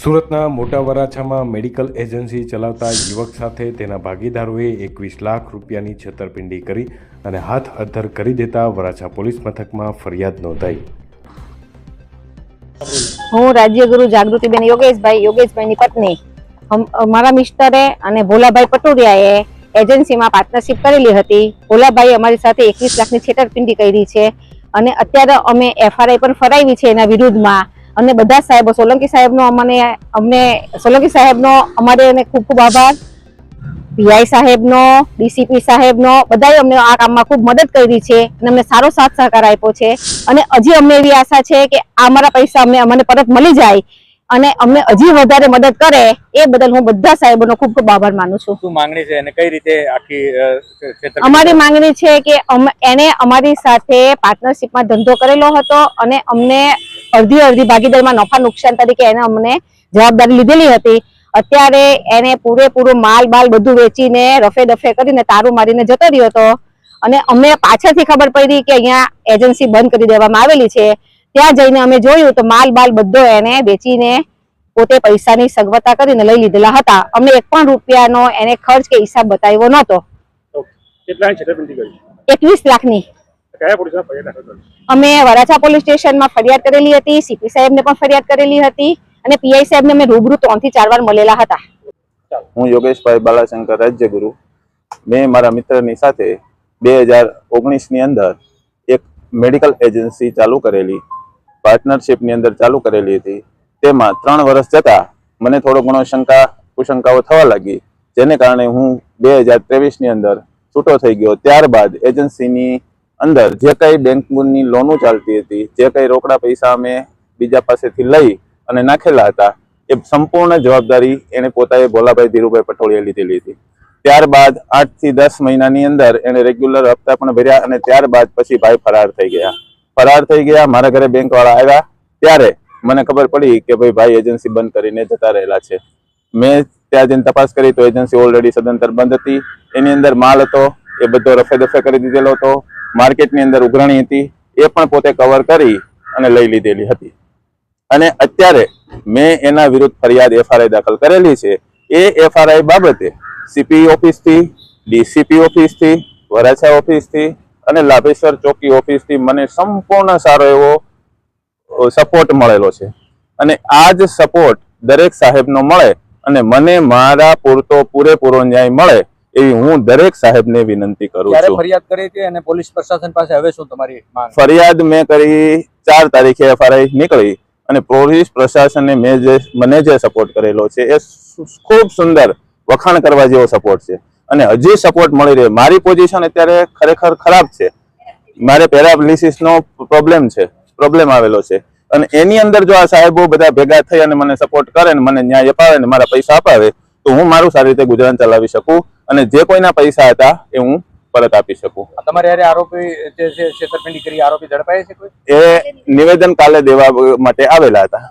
સુરતના મોટા વરાછામાં medical agency ચલાવતા યુવક સાથે તેના ભાગીદારોએ 21 લાખ રૂપિયાની છેતરપિંડી કરી અને હાથ અદ્ધર કરી દેતા વરાછા પોલીસ મથકમાં ફરિયાદ નોંધાઈ। હું રાજ્યગુરુ જાગૃતિબેન યોગેશભાઈની પત્ની મારા મિસ્ટરે અને ભોલાભાઈ પટોડિયાએ એજન્સીમાં પાર્ટનરશિપ કરેલી હતી। ભોલાભાઈ અમારી સાથે 21 લાખની છેતરપિંડી કરી છે અને અત્યારે અમે એફઆરઆઈ પણ ફરાવી છે એના વિરુદ્ધમાં। અને બધા સાહેબો સોલંકી સાહેબનો અમારે ખૂબ ખૂબ આભાર, પીઆઈ સાહેબનો, ડીસીપી સાહેબનો, બધાએ અમને આ કામમાં ખૂબ મદદ કરી છે અને અમને સારો સાથ સહકાર આપ્યો છે। અને હજી અમને એવી આશા છે કે અમારા પૈસા અમને પરત મળી જાય અને અમને હજી વધારે મદદ કરે, એ બદલ હું બધા સાહેબોનો ખૂબ ખૂબ આભાર માનું છું। શું માંગણી છે અને કઈ રીતે આખી અમારી માંગણી છે કે એને અમારી સાથે પાર્ટનરશિપમાં ધંધો કરેલો હતો અને અમને અડધી ભાગીદારીમાં નફા નુકસાન તરીકે એને અમને જવાબદારી લીધેલી હતી। અત્યારે એને પૂરેપૂરો માલ બાલ બધું વેચીને રફે દફે કરીને તારું મારીને જતો રહ્યો હતો અને અમે પાછળથી ખબર પડી કે અહીંયા એજન્સી બંધ કરી દેવામાં આવેલી છે। ત્યાં જઈને અમે જોયું તો માલ બાલ બધો એને વેચીને પોતે પૈસાની સગવડતા કરીને લઈ લીધેલા હતા। અમે 1 પણ રૂપિયાનો એને ખર્ચ કે હિસાબ બતાવ્યો નહોતો। કેટલાની છેતરપિંડી કરી? 21 લાખની। કયા પોલીસમાં ફરિયાદ કરી? અમે વરાછા પોલીસ સ્ટેશનમાં ફરિયાદ કરેલી હતી, સીપી સાહેબને પણ ફરિયાદ કરેલી હતી અને પીઆઈ સાહેબને અમે રૂબરૂ 3 થી 4 વાર મળેલા હતા। હું યોગેશભાઈ બાલાશંકર રાજ્યગુરુ, મેં મારા મિત્રની સાથે 2019ની અંદર એક મેડિકલ એજન્સી ચાલુ કરેલી, પાર્ટનરશિપની અંદર ચાલુ કરેલી હતી। તેમાં 3 વર્ષ જતાં મને થોડો ઘણો કુશંકાઓ થવા લાગી, જેને કારણે હું 2023ની અંદર છૂટો થઈ ગયો। ત્યારબાદ એજન્સીની અંદર જે કંઈ બેંકની લોનો ચાલતી હતી, જે કંઈ રોકડા પૈસા અમે બીજા પાસેથી લઈ અને નાખેલા હતા, એ સંપૂર્ણ જવાબદારી એને પોતાએ ભોલાભાઈ ધીરુભાઈ પટોળિયાએ લીધેલી હતી। ત્યારબાદ 8 થી 10 મહિનાની અંદર એને રેગ્યુલર હપ્તા પણ ભર્યા અને ત્યારબાદ પછી ભાઈ ફરાર થઈ ગયા। મારા ઘરે બેંકવાળા આવ્યા ત્યારે મને ખબર પડી કે ભાઈ એજન્સી બંધ કરીને જતા રહેલા છે। મેં ત્યાં જઈને તપાસ કરી તો એજન્સી ઓલરેડી સદંતર બંધ હતી। એની અંદર માલ હતો એ બધો રફે દફે કરી દીધેલો હતો। માર્કેટની અંદર ઉઘરાણી હતી એ પણ પોતે કવર કરી અને લઈ લીધેલી હતી અને અત્યારે મેં એના વિરુદ્ધ ફરિયાદ એફઆરઆઈ દાખલ કરેલી છે। એ એફઆરઆઈ બાબતે સીપી ઓફિસથી, ડીસીપી ઓફિસથી, વરાછા ઓફિસથી અને લાભેશ્વર ચોકી ઓફિસથી મને સંપૂર્ણ સારો એવો સપોર્ટ મળેલો છે અને આ જ સપોર્ટ દરેક સાહેબનો મળે અને મને મારા પૂરેપૂરો ન્યાય મળે એવી હું દરેક સાહેબને વિનંતી કરું છું। ફરિયાદ કરી હતી અને પોલીસ પ્રશાસન પાસે હવે શું તમારી માંગ? ફરિયાદ મેં કરી 4 તારીખે એફઆરઆઈ નીકળી અને પોલીસ પ્રશાસને મને જે સપોર્ટ કરેલો છે એ ખૂબ સુંદર વખાણ કરવા જેવો સપોર્ટ છે અને હજી સપોર્ટ મળી રહે। મારી પોઝિશન અત્યારે ખરેખર ખરાબ છે, મારે પેરાલિસિસનો પ્રોબ્લેમ આવેલો છે અને એની અંદર જો આ સાહેબો બધા ભેગા થઈ અને મને સપોર્ટ કરે ને મને ન્યાય અપાવે ને મારા પૈસા અપાવે તો હું મારું સારી રીતે ગુજરાન ચલાવી શકું અને જે કોઈના પૈસા હતા એ હું પરત આપી શકું। તમારે યારે આરોપી જે છેતરપિંડી કરી આરોપી ઝડપાય છે કોઈ? એ નિવેદન કાલે દેવા માટે આવેલા હતા।